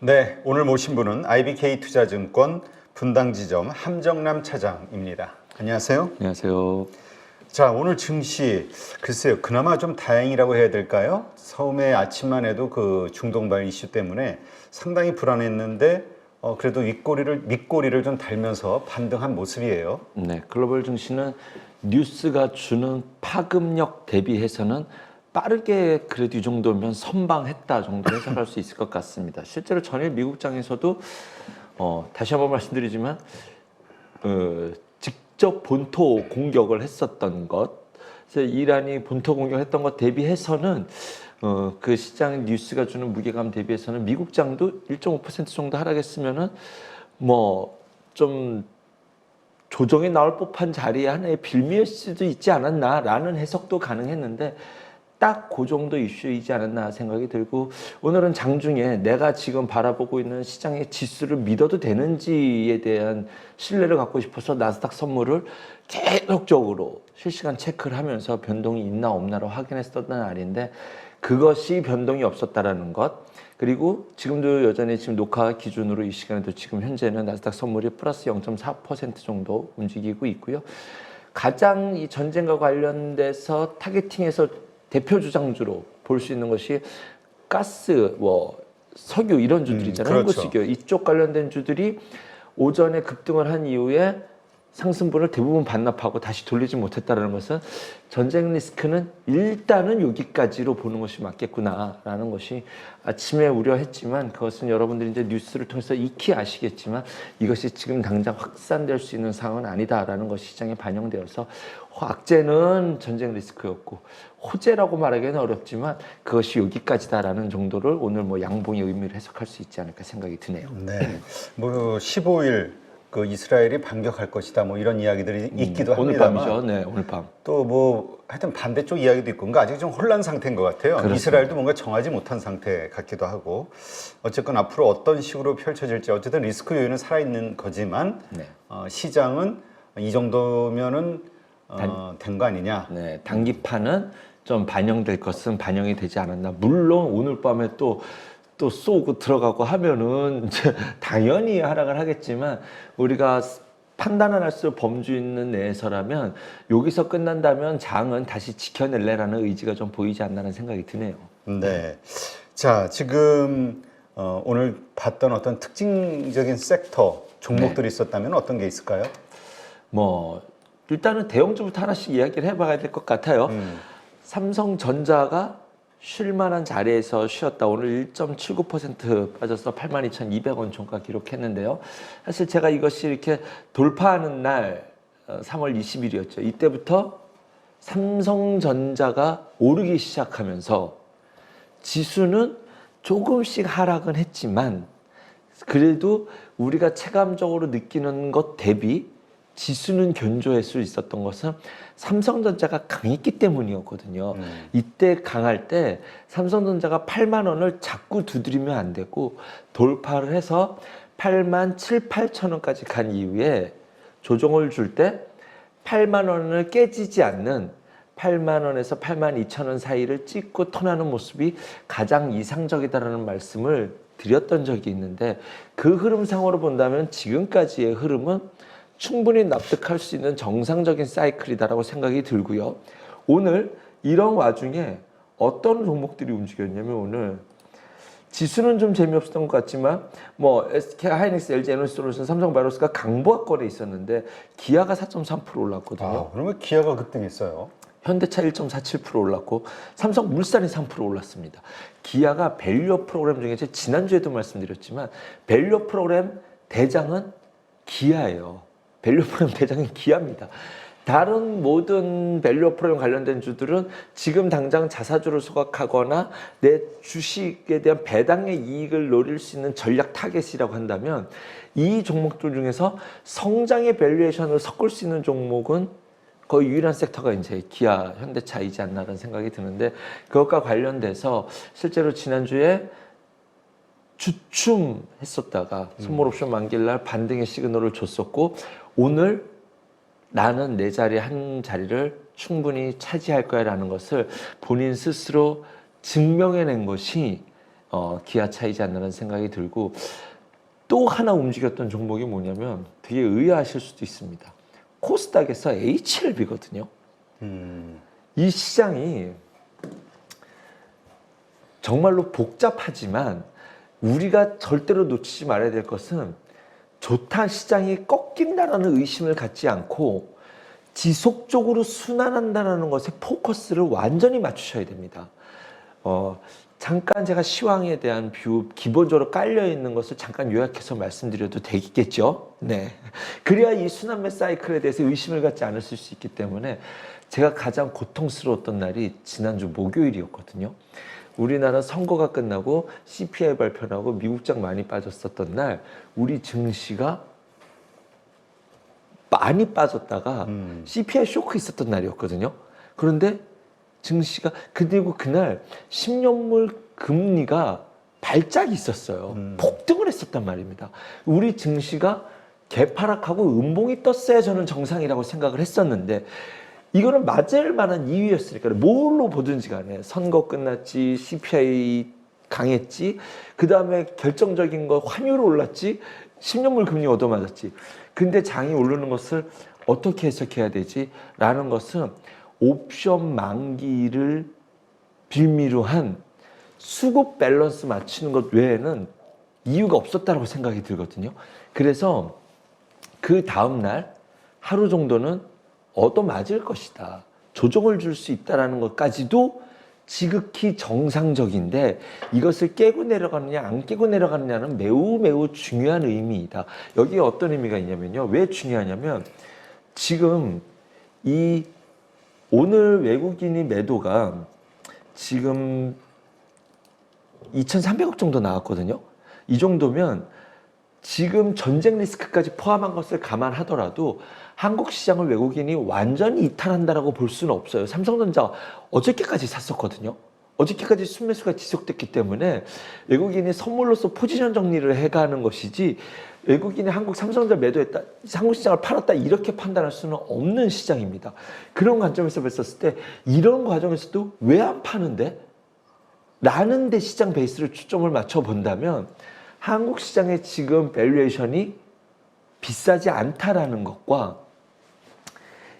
네, 오늘 모신 분은 IBK투자증권 분당지점 함정남 차장입니다. 안녕하세요. 안녕하세요. 자, 오늘 증시 글쎄요, 그나마 좀 다행이라고 해야 될까요? 처음에 아침만 해도 그 중동발 이슈 때문에 상당히 불안했는데 그래도 밑꼬리를 좀 달면서 반등한 모습이에요. 네, 글로벌 증시는 뉴스가 주는 파급력 대비해서는 빠르게 그래도 이 정도면 선방했다 정도 해석할 수 있을 것 같습니다. 실제로 전일 미국장에서도 다시 한번 말씀드리지만 직접 본토 공격을 했었던 것, 그래서 이란이 본토 공격했던 것 대비해서는 그 시장 뉴스가 주는 무게감 대비해서는 미국장도 1.5% 정도 하락했으면은 뭐 좀 조정이 나올 법한 자리에 하나의 빌미일 수도 있지 않았나라는 해석도 가능했는데 딱 그 정도 이슈이지 않았나 생각이 들고, 오늘은 장중에 내가 지금 바라보고 있는 시장의 지수를 믿어도 되는지에 대한 신뢰를 갖고 싶어서 나스닥 선물을 계속적으로 실시간 체크를 하면서 변동이 있나 없나로 확인했었던 날인데, 그것이 변동이 없었다라는 것, 그리고 지금도 여전히 지금 녹화 기준으로 이 시간에도 지금 현재는 나스닥 선물이 플러스 0.4% 정도 움직이고 있고요. 가장 이 전쟁과 관련돼서 타겟팅해서 대표 주장주로 볼 수 있는 것이 가스, 석유 이런 주들이잖아요. 그렇죠. 한국석유 이쪽 관련된 주들이 오전에 급등을 한 이후에 상승분을 대부분 반납하고 다시 돌리지 못했다는 것은 전쟁 리스크는 일단은 여기까지로 보는 것이 맞겠구나라는 것이 아침에 우려했지만, 그것은 여러분들이 이제 뉴스를 통해서 익히 아시겠지만 이것이 지금 당장 확산될 수 있는 상황은 아니다라는 것이 시장에 반영되어서 악재는 전쟁 리스크였고 호재라고 말하기는 어렵지만 그것이 여기까지다라는 정도를 오늘 양봉의 의미를 해석할 수 있지 않을까 생각이 드네요. 네, 15일 그 이스라엘이 반격할 것이다 이런 이야기들이 있기도 오늘 합니다만 밤이죠. 네, 오늘 밤. 또 하여튼 반대쪽 이야기도 있고 그러니까 아직 좀 혼란 상태인 것 같아요. 그렇습니다. 이스라엘도 뭔가 정하지 못한 상태 같기도 하고, 어쨌건 앞으로 어떤 식으로 펼쳐질지 어쨌든 리스크 요인은 살아있는 거지만 네. 시장은 이 정도면은 된 거 아니냐. 네, 단기판은 좀 반영될 것은 반영이 되지 않았나. 물론 오늘 밤에 또 쏘고 들어가고 하면은 당연히 하락을 하겠지만, 우리가 판단을 할 수 범주 있는 내에서라면 여기서 끝난다면 장은 다시 지켜낼래라는 의지가 좀 보이지 않나는 생각이 드네요. 네. 자, 지금 오늘 봤던 어떤 특징적인 섹터 종목들이 있었다면 어떤 게 있을까요? 일단은 대형주부터 하나씩 이야기를 해봐야 될 것 같아요. 삼성전자가 쉴만한 자리에서 쉬었다. 오늘 1.79% 빠져서 82,200원 종가 기록했는데요. 사실 제가 이것이 이렇게 돌파하는 날 3월 20일이었죠. 이때부터 삼성전자가 오르기 시작하면서 지수는 조금씩 하락은 했지만 그래도 우리가 체감적으로 느끼는 것 대비 지수는 견조할 수 있었던 것은 삼성전자가 강했기 때문이었거든요. 이때 강할 때 삼성전자가 8만 원을 자꾸 두드리면 안 되고 돌파를 해서 8만 7, 8천 원까지 간 이후에 조정을 줄 때 8만 원을 깨지지 않는 8만 원에서 8만 2천 원 사이를 찍고 턴하는 모습이 가장 이상적이다라는 말씀을 드렸던 적이 있는데, 그 흐름상으로 본다면 지금까지의 흐름은 충분히 납득할 수 있는 정상적인 사이클이다라고 생각이 들고요. 오늘 이런 와중에 어떤 종목들이 움직였냐면, 오늘 지수는 좀 재미없었던 것 같지만 SK 하이닉스, LG 에너지솔루션, 삼성바이오로스가 강보합권에 있었는데 기아가 4.3% 올랐거든요. 그러면 기아가 급등했어요. 현대차 1.47% 올랐고 삼성물산이 3% 올랐습니다. 기아가 밸류 프로그램 중에 제가 지난주에도 말씀드렸지만 밸류 프로그램 대장은 기아예요. 밸류 프로그램 대장은 기아입니다. 다른 모든 밸류 프로그램 관련된 주들은 지금 당장 자사주를 소각하거나 내 주식에 대한 배당의 이익을 노릴 수 있는 전략 타겟이라고 한다면, 이 종목들 중에서 성장의 밸류에이션을 섞을 수 있는 종목은 거의 유일한 섹터가 이제 기아, 현대차이지 않나라는 생각이 드는데, 그것과 관련돼서 실제로 지난주에 주춤했었다가 선물 옵션 만기날 반등의 시그널을 줬었고, 오늘 나는 내 자리 한 자리를 충분히 차지할 거야 라는 것을 본인 스스로 증명해낸 것이 기아차이지 않나라는 생각이 들고 또 하나 움직였던 종목이 뭐냐면 되게 의아하실 수도 있습니다. 코스닥에서 HLB거든요. 이 시장이 정말로 복잡하지만 우리가 절대로 놓치지 말아야 될 것은 좋다 시장이 꺾인다라는 의심을 갖지 않고 지속적으로 순환한다는 것에 포커스를 완전히 맞추셔야 됩니다. 잠깐 제가 시황에 대한 뷰 기본적으로 깔려 있는 것을 잠깐 요약해서 말씀드려도 되겠죠. 네. 그래야 이 순환매 사이클에 대해서 의심을 갖지 않으실 수 있기 때문에 제가 가장 고통스러웠던 날이 지난주 목요일이었거든요. 우리나라 선거가 끝나고 CPI 발표나고 미국장 많이 빠졌었던 날 우리 증시가 많이 빠졌다가 CPI 쇼크 있었던 날이었거든요. 그런데 증시가 그리고 그날 10년물 금리가 발작이 있었어요. 폭등을 했었단 말입니다. 우리 증시가 개파락하고 음봉이 떴어야 저는 정상이라고 생각을 했었는데 이거는 맞을 만한 이유였으니까 뭘로 보든지 간에 선거 끝났지 CPI 강했지 그 다음에 결정적인 거 환율 올랐지 10년물 금리 얻어맞았지. 근데 장이 오르는 것을 어떻게 해석해야 되지? 라는 것은 옵션 만기를 빌미로 한 수급 밸런스 맞추는 것 외에는 이유가 없었다고 생각이 들거든요. 그래서 그 다음날 하루 정도는 얻어맞을 것이다. 조정을 줄 수 있다는 것까지도 지극히 정상적인데 이것을 깨고 내려가느냐 안 깨고 내려가느냐는 매우 매우 중요한 의미이다. 여기에 어떤 의미가 있냐면요. 왜 중요하냐면 지금 이 오늘 외국인이 매도가 지금 2,300억 정도 나왔거든요. 이 정도면 지금 전쟁 리스크까지 포함한 것을 감안하더라도 한국 시장을 외국인이 완전히 이탈한다라고 볼 수는 없어요. 삼성전자 어저께까지 샀었거든요. 어저께까지 순매수가 지속됐기 때문에 외국인이 선물로서 포지션 정리를 해가는 것이지 외국인이 한국 삼성전자 매도했다, 한국 시장을 팔았다 이렇게 판단할 수는 없는 시장입니다. 그런 관점에서 봤었을 때 이런 과정에서도 왜 안 파는데? 라는 데 시장 베이스를 초점을 맞춰 본다면 한국 시장의 지금 밸류에이션이 비싸지 않다라는 것과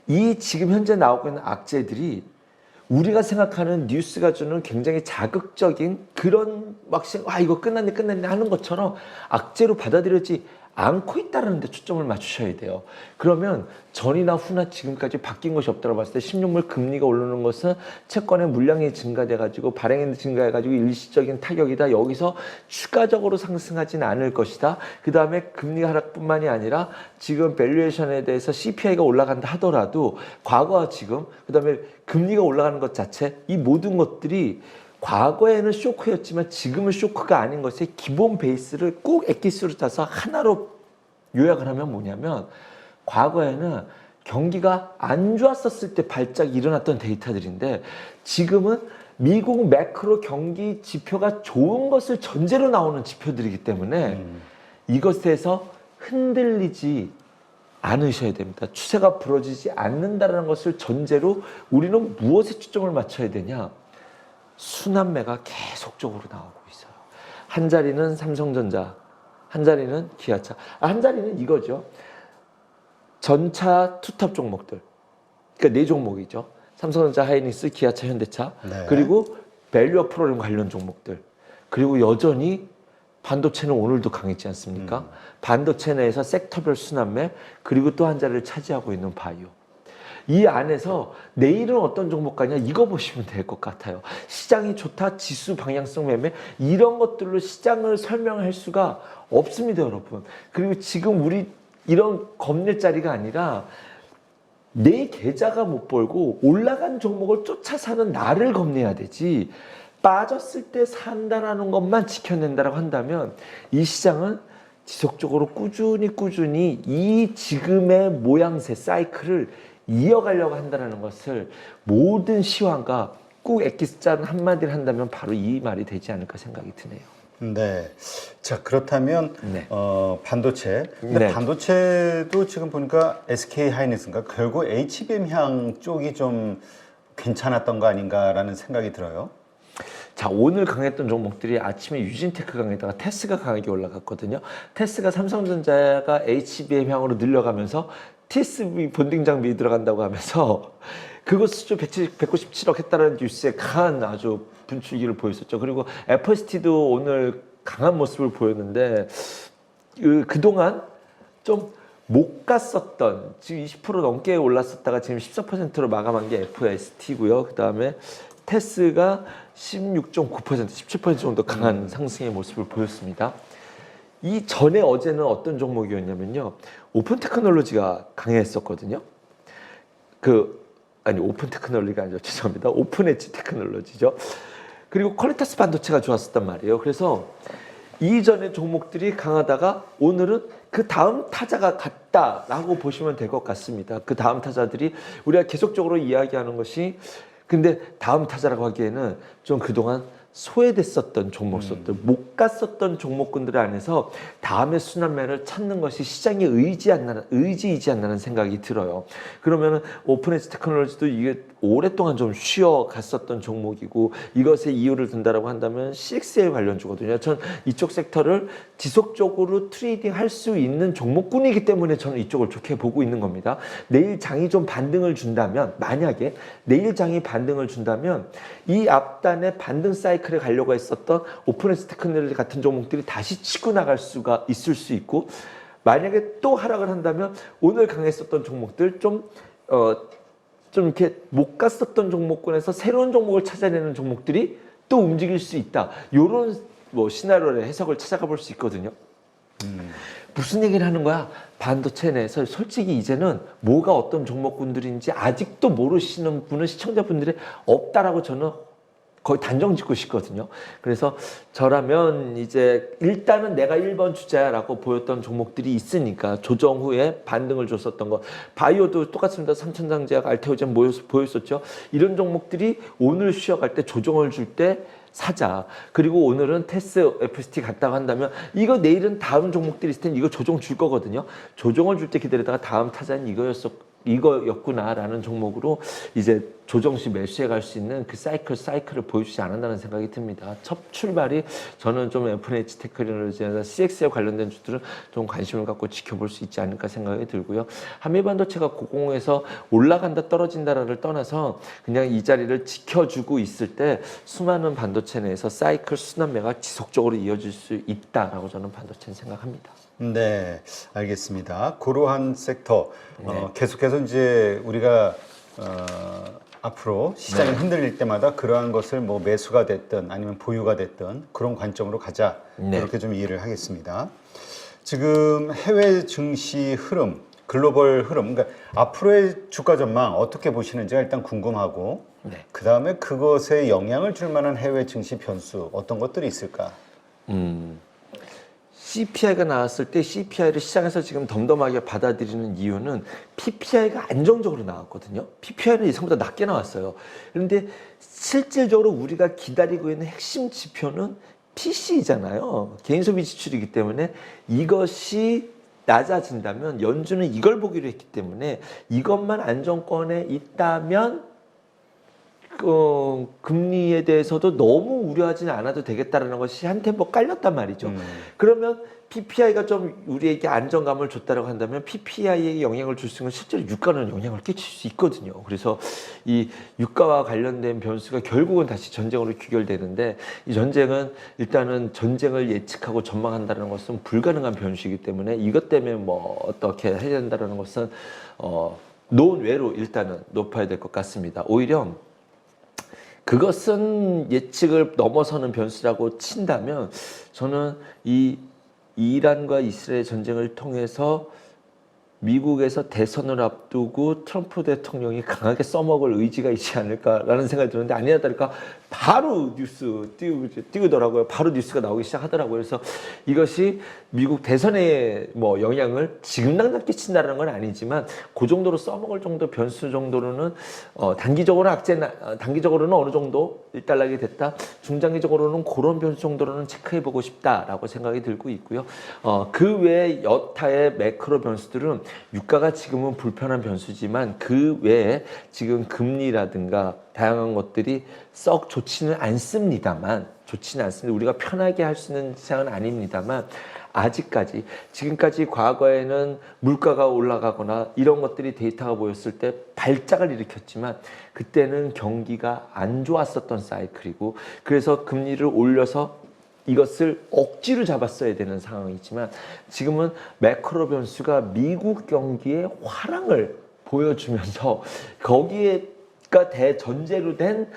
이 지금 현재 나오고 있는 악재들이 우리가 생각하는 뉴스가 주는 굉장히 자극적인 그런 이거 끝났네 하는 것처럼 악재로 받아들여지 않고 있다는 데 초점을 맞추셔야 돼요. 그러면 전이나 후나 지금까지 바뀐 것이 없다고 봤을 때 10년물 금리가 오르는 것은 채권의 물량이 증가돼가지고 발행이 증가해가지고 일시적인 타격이다. 여기서 추가적으로 상승하지는 않을 것이다. 그 다음에 금리 하락뿐만이 아니라 지금 밸류에이션에 대해서 CPI가 올라간다 하더라도 과거와 지금 그 다음에 금리가 올라가는 것 자체 이 모든 것들이 과거에는 쇼크였지만 지금은 쇼크가 아닌 것의 기본 베이스를 꼭 엑기스로 짜서 하나로 요약을 하면 뭐냐면 과거에는 경기가 안 좋았었을 때 발작이 일어났던 데이터들인데 지금은 미국 매크로 경기 지표가 좋은 것을 전제로 나오는 지표들이기 때문에 이것에서 흔들리지 않으셔야 됩니다. 추세가 부러지지 않는다는 것을 전제로 우리는 무엇에 초점을 맞춰야 되냐? 순환매가 계속적으로 나오고 있어요. 한 자리는 삼성전자, 한 자리는 기아차, 한 자리는 이거죠. 전차 투탑 종목들. 그러니까 4종목이죠. 삼성전자, 하이닉스, 기아차, 현대차. 네. 그리고 밸류업 프로그램 관련 종목들. 그리고 여전히 반도체는 오늘도 강했지 않습니까? 반도체 내에서 섹터별 순환매, 그리고 또 한 자리를 차지하고 있는 바이오. 이 안에서 내일은 어떤 종목 가냐 이거 보시면 될 것 같아요. 시장이 좋다, 지수 방향성 매매 이런 것들로 시장을 설명할 수가 없습니다, 여러분. 그리고 지금 우리 이런 겁낼 자리가 아니라 내 계좌가 못 벌고 올라간 종목을 쫓아 사는 나를 겁내야 되지 빠졌을 때 산다라는 것만 지켜낸다라고 한다면 이 시장은 지속적으로 꾸준히 이 지금의 모양새 사이클을 이어가려고 한다는 것을 모든 시황과 꼭 엑기스자는 한마디를 한다면 바로 이 말이 되지 않을까 생각이 드네요. 네. 자, 그렇다면 네. 반도체. 근데 네. 반도체도 지금 보니까 SK 하이닉스인가 결국 HBM 향 쪽이 좀 괜찮았던 거 아닌가라는 생각이 들어요. 자, 오늘 강했던 종목들이 아침에 유진테크 강에다가 테스가 강하게 올라갔거든요. 테스가 삼성전자가 HBM 향으로 늘려가면서 TSV 본딩 장비 들어간다고 하면서 그것 수주 197억 했다는 뉴스에 강한 아주 분출기를 보였었죠. 그리고 FST도 오늘 강한 모습을 보였는데 그동안 좀 못 갔었던, 지금 20% 넘게 올랐었다가 지금 14%로 마감한 게 FST고요. 그 다음에 테스가 16.9%, 17% 정도 강한 상승의 모습을 보였습니다. 이 전에 어제는 어떤 종목이었냐면요. 오픈 테크놀로지가 강했었거든요. 오픈 테크놀로지가 아니죠. 죄송합니다. 오픈 엣지 테크놀로지죠. 그리고 퀄리타스 반도체가 좋았었단 말이에요. 그래서 이전의 종목들이 강하다가 오늘은 그 다음 타자가 같다라고 보시면 될 것 같습니다. 그 다음 타자들이 우리가 계속적으로 이야기하는 것이, 근데 다음 타자라고 하기에는 좀 그동안 소외됐었던 종목들, 못 갔었던 종목군들 안에서 다음의 순환매를 찾는 것이 시장에 의지이지 않나는 생각이 들어요. 그러면은 오픈엣지 테크놀로지도 이게 오랫동안 좀 쉬어갔었던 종목이고, 이것에 이유를 든다라고 한다면 CXL 관련주거든요. 전 이쪽 섹터를 지속적으로 트레이딩 할 수 있는 종목군이기 때문에 저는 이쪽을 좋게 보고 있는 겁니다. 내일 장이 좀 반등을 준다면, 만약에 내일 장이 반등을 준다면 이 앞단의 반등 사이클에 가려고 했었던 오픈엣지 테크놀로지 같은 종목들이 다시 치고 나갈 수가 있을 수 있고, 만약에 또 하락을 한다면 오늘 강했었던 종목들 좀 이렇게 못 갔었던 종목군에서 새로운 종목을 찾아내는 종목들이 또 움직일 수 있다. 이런 시나리오의 해석을 찾아가 볼 수 있거든요. 무슨 얘기를 하는 거야? 반도체 내에서 솔직히 이제는 뭐가 어떤 종목군들인지 아직도 모르시는 분은 시청자분들이 없다라고 저는 거의 단정 짓고 싶거든요. 그래서 저라면 이제 일단은 내가 1번 주자야라고 보였던 종목들이 있으니까 조정 후에 반등을 줬었던 거, 바이오도 똑같습니다. 삼천장제약, 알테오젠 보였었죠. 이런 종목들이 오늘 쉬어갈 때 조정을 줄 때 사자. 그리고 오늘은 테스 FST 갔다고 한다면 이거 내일은 다음 종목들이 있을 텐데 이거 조정 줄 거거든요. 조정을 줄 때 기다리다가 다음 타자는 이거였구나라는 종목으로 이제 조정 시 매수해 갈 수 있는 그 사이클을 보여주지 않는다는 생각이 듭니다. 첫 출발이 저는 좀 FNH 테크놀로지나 CX에 관련된 주들은 좀 관심을 갖고 지켜볼 수 있지 않을까 생각이 들고요. 한미반도체가 고공에서 올라간다 떨어진다를 떠나서 그냥 이 자리를 지켜주고 있을 때 수많은 반도체 내에서 사이클 순환매가 지속적으로 이어질 수 있다라고 저는 반도체는 생각합니다. 네, 알겠습니다. 그러한 섹터 계속해서 이제 우리가 앞으로 시장이 흔들릴 때마다 그러한 것을 뭐 매수가 됐든 아니면 보유가 됐든 그런 관점으로 가자, 이렇게 좀 이해를 하겠습니다. 지금 해외 증시 흐름, 글로벌 흐름, 그러니까 앞으로의 주가 전망 어떻게 보시는지가 일단 궁금하고, 그 다음에 그것에 영향을 줄 만한 해외 증시 변수 어떤 것들이 있을까? CPI가 나왔을 때 CPI를 시장에서 지금 덤덤하게 받아들이는 이유는 PPI가 안정적으로 나왔거든요. PPI는 예상보다 낮게 나왔어요. 그런데 실질적으로 우리가 기다리고 있는 핵심 지표는 PC잖아요. 개인소비 지출이기 때문에 이것이 낮아진다면 연준은 이걸 보기로 했기 때문에 이것만 안정권에 있다면 금리에 대해서도 너무 우려하지는 않아도 되겠다라는 것이 한 템포 깔렸단 말이죠. 그러면 PPI가 좀 우리에게 안정감을 줬다고 한다면 PPI에 영향을 줄 수 있는 실제로 유가는 영향을 끼칠 수 있거든요. 그래서 이 유가와 관련된 변수가 결국은 다시 전쟁으로 귀결되는데, 이 전쟁은 일단은 전쟁을 예측하고 전망한다는 것은 불가능한 변수이기 때문에 이것 때문에 뭐 어떻게 해야 된다는 것은 논외로 일단은 높아야 될 것 같습니다. 오히려 그것은 예측을 넘어서는 변수라고 친다면 저는 이 이란과 이스라엘 전쟁을 통해서 미국에서 대선을 앞두고 트럼프 대통령이 강하게 써먹을 의지가 있지 않을까라는 생각이 드는데, 아니나 다를까 바로 뉴스 띄우더라고요. 바로 뉴스가 나오기 시작하더라고요. 그래서 이것이 미국 대선에 뭐 영향을 지금 당장 끼친다는 건 아니지만 그 정도로 써먹을 정도 변수 정도로는 단기적으로는 어느 정도 일단락이 됐다. 중장기적으로는 그런 변수 정도로는 체크해보고 싶다라고 생각이 들고 있고요. 그 외에 여타의 매크로 변수들은 유가가 지금은 불편한 변수지만 그 외에 지금 금리라든가 다양한 것들이 썩 좋지는 않습니다. 우리가 편하게 할 수 있는 시장은 아닙니다만 아직까지 지금까지 과거에는 물가가 올라가거나 이런 것들이 데이터가 보였을 때 발작을 일으켰지만 그때는 경기가 안 좋았었던 사이클이고 그래서 금리를 올려서 이것을 억지로 잡았어야 되는 상황이지만 지금은 매크로 변수가 미국 경기의 화랑을 보여주면서 거기에가 대전제로 된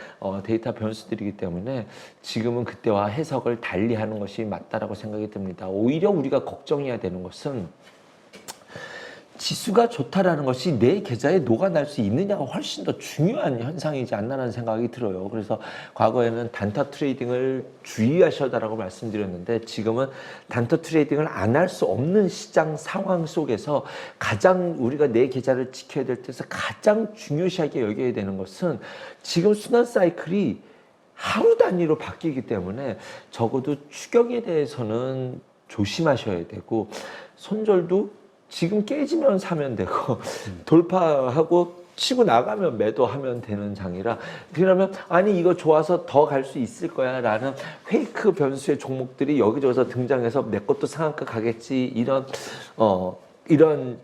데이터 변수들이기 때문에 지금은 그때와 해석을 달리하는 것이 맞다라고 생각이 듭니다. 오히려 우리가 걱정해야 되는 것은 지수가 좋다라는 것이 내 계좌에 녹아날 수 있느냐가 훨씬 더 중요한 현상이지 않나라는 생각이 들어요. 그래서 과거에는 단타 트레이딩을 주의하셔다라고 말씀드렸는데 지금은 단타 트레이딩을 안 할 수 없는 시장 상황 속에서 가장 우리가 내 계좌를 지켜야 될 때서 가장 중요시하게 여겨야 되는 것은 지금 순환 사이클이 하루 단위로 바뀌기 때문에 적어도 추격에 대해서는 조심하셔야 되고 손절도 지금 깨지면 사면 되고 돌파하고 치고 나가면 매도하면 되는 장이라 그러면 아니 이거 좋아서 더 갈 수 있을 거야 라는 페이크 변수의 종목들이 여기저기서 등장해서 내 것도 상한가 가겠지 이런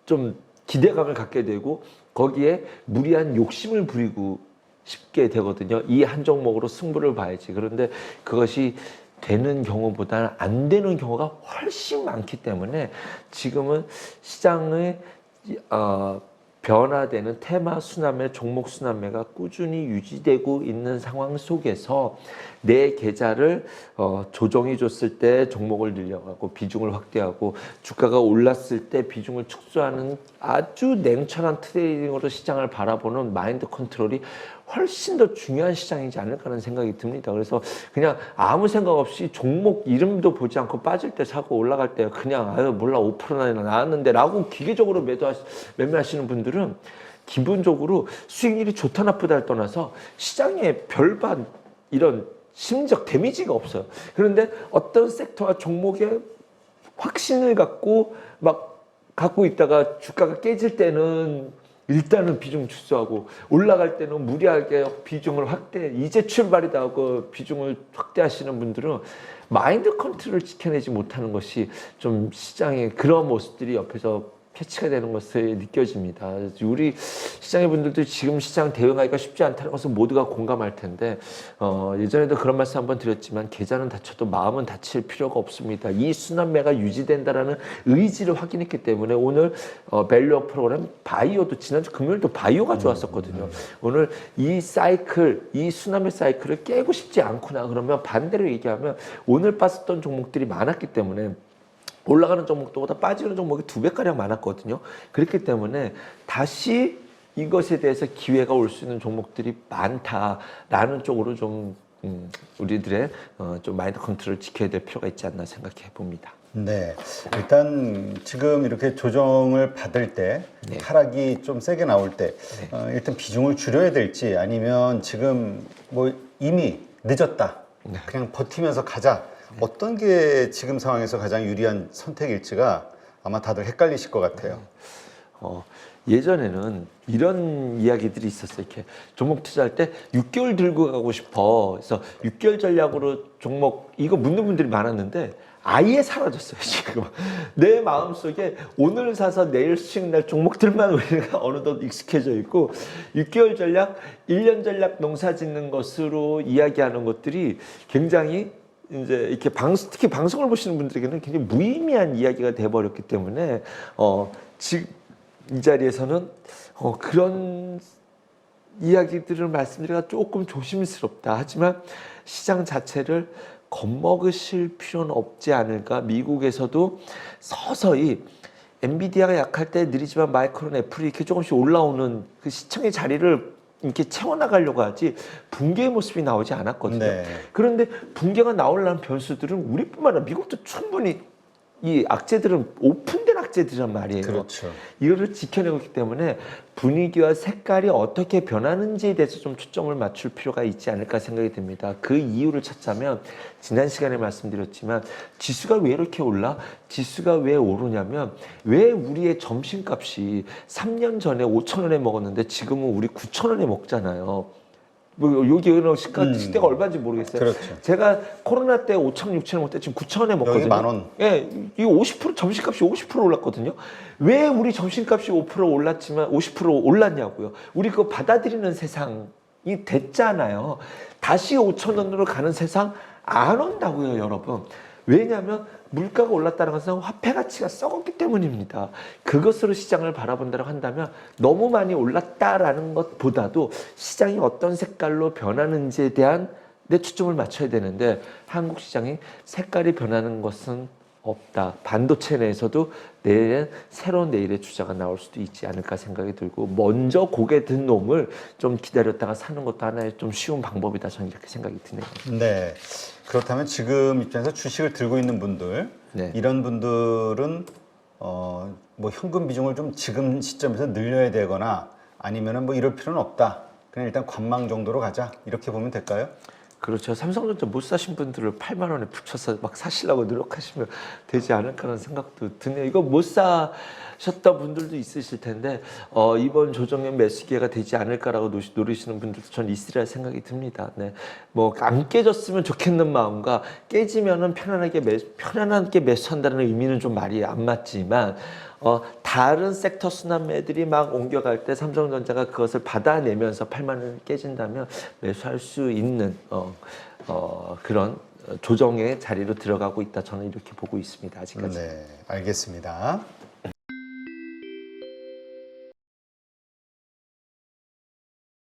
좀 기대감을 갖게 되고 거기에 무리한 욕심을 부리고 싶게 되거든요. 이 한 종목으로 승부를 봐야지. 그런데 그것이 되는 경우보다는 안 되는 경우가 훨씬 많기 때문에 지금은 시장의 변화되는 테마 순환매, 종목 순환매가 꾸준히 유지되고 있는 상황 속에서 내 계좌를 조정해 줬을 때 종목을 늘려가고 비중을 확대하고 주가가 올랐을 때 비중을 축소하는 아주 냉철한 트레이딩으로 시장을 바라보는 마인드 컨트롤이 훨씬 더 중요한 시장이지 않을까 하는 생각이 듭니다. 그래서 그냥 아무 생각 없이 종목 이름도 보지 않고 빠질 때 사고 올라갈 때 그냥 아유 몰라 5%나 나왔는데 라고 기계적으로 매매하시는 분들은 기본적으로 수익률이 좋다 나쁘다를 떠나서 시장에 별반 이런 심리적 데미지가 없어요. 그런데 어떤 섹터와 종목에 확신을 갖고 있다가 주가가 깨질 때는 일단은 비중 축소하고 올라갈 때는 무리하게 비중을 이제 출발이다 하고 비중을 확대하시는 분들은 마인드 컨트롤을 지켜내지 못하는 것이 좀 시장의 그런 모습들이 옆에서 캐치가 되는 것을 느껴집니다. 우리 시장의 분들도 지금 시장 대응하기가 쉽지 않다는 것을 모두가 공감할 텐데 예전에도 그런 말씀 한번 드렸지만 계좌는 다쳐도 마음은 다칠 필요가 없습니다. 이 순환매가 유지된다라는 의지를 확인했기 때문에 오늘 밸류업 프로그램 바이오도 지난주 금요일도 바이오가 좋았었거든요. 오늘 이 순환매 사이클을 깨고 싶지 않구나 그러면 반대로 얘기하면 오늘 빠졌던 종목들이 많았기 때문에 올라가는 종목보다 빠지는 종목이 2배가량 많았거든요. 그렇기 때문에 다시 이것에 대해서 기회가 올 수 있는 종목들이 많다라는 쪽으로 좀 우리들의 좀 마인드 컨트롤을 지켜야 될 필요가 있지 않나 생각해 봅니다. 네, 일단 지금 이렇게 조정을 받을 때 네. 하락이 좀 세게 나올 때 일단 비중을 줄여야 될지 아니면 지금 뭐 이미 늦었다 네. 그냥 버티면서 가자 어떤 게 지금 상황에서 가장 유리한 선택일지가 아마 다들 헷갈리실 것 같아요. 예전에는 이런 이야기들이 있었어요. 이렇게 종목 투자할 때 6개월 들고 가고 싶어. 그래서 6개월 전략으로 종목 이거 묻는 분들이 많았는데 아예 사라졌어요. 지금 내 마음속에 오늘 사서 내일 수익 날 종목들만 우리가 어느덧 익숙해져 있고 6개월 전략, 1년 전략 농사 짓는 것으로 이야기하는 것들이 굉장히 이제 이렇게 특히 방송을 보시는 분들에게는 굉장히 무의미한 이야기가 돼버렸기 때문에 지금 이 자리에서는 그런 이야기들을 말씀드리기가 조금 조심스럽다. 하지만 시장 자체를 겁먹으실 필요는 없지 않을까. 미국에서도 서서히 엔비디아가 약할 때 느리지만 마이크론, 애플이 이렇게 조금씩 올라오는 그 시청의 자리를 이렇게 채워나가려고 하지 붕괴의 모습이 나오지 않았거든요. 네. 그런데 붕괴가 나오려는 변수들은 우리뿐만 아니라 미국도 충분히 이 악재들은 오픈된 악재 약재들이란 말이에요. 그렇죠. 이거를 지켜내고 있기 때문에 분위기와 색깔이 어떻게 변하는지에 대해서 좀 초점을 맞출 필요가 있지 않을까 생각이 듭니다. 그 이유를 찾자면 지난 시간에 말씀드렸지만 지수가 왜 이렇게 올라? 지수가 왜 오르냐면 왜 우리의 점심값이 3년 전에 5,000원에 먹었는데 지금은 우리 9,000원에 먹잖아요. 뭐 여기는 시대가 얼마인지 모르겠어요. 그렇죠. 제가 코로나 때 5,000원, 6,000원 먹을 때 지금 9,000원에 먹거든요. 여기 10,000원. 예, 이거 50% 점심값이 50% 올랐거든요. 왜 우리 점심값이 5% 올랐지만 50% 올랐냐고요. 우리 그거 받아들이는 세상이 됐잖아요. 다시 5,000원으로 가는 세상 안 온다고요, 여러분. 왜냐하면 물가가 올랐다는 것은 화폐 가치가 썩었기 때문입니다. 그것으로 시장을 바라본다고 한다면 너무 많이 올랐다라는 것보다도 시장이 어떤 색깔로 변하는지에 대한 내 초점을 맞춰야 되는데 한국 시장이 색깔이 변하는 것은 없다. 반도체 내에서도 내일은 새로운 내일의 주자가 나올 수도 있지 않을까 생각이 들고 먼저 고개 든 놈을 좀 기다렸다가 사는 것도 하나의 좀 쉬운 방법이다. 저는 이렇게 생각이 드네요. 네. 그렇다면 지금 입장에서 주식을 들고 있는 분들, 네. 이런 분들은 뭐 현금 비중을 좀 지금 시점에서 늘려야 되거나 아니면은 뭐 이럴 필요는 없다. 그냥 일단 관망 정도로 가자. 이렇게 보면 될까요? 그렇죠. 삼성전자 못 사신 분들을 8만 원에 붙여서 막 사시려고 노력하시면 되지 않을까라는 생각도 드네요. 이거 못 사셨던 분들도 있으실 텐데 이번 조정의 매수 기회가 되지 않을까라고 노리시는 분들도 전 있으리라 생각이 듭니다. 네, 뭐 안 깨졌으면 좋겠는 마음과 깨지면은 편안하게 매수한다는 의미는 좀 말이 안 맞지만. 다른 섹터 순환매들이 막 옮겨갈 때 삼성전자가 그것을 받아내면서 8만 원 깨진다면 매수할 수 있는 그런 조정의 자리로 들어가고 있다. 저는 이렇게 보고 있습니다. 아직까지. 네, 알겠습니다.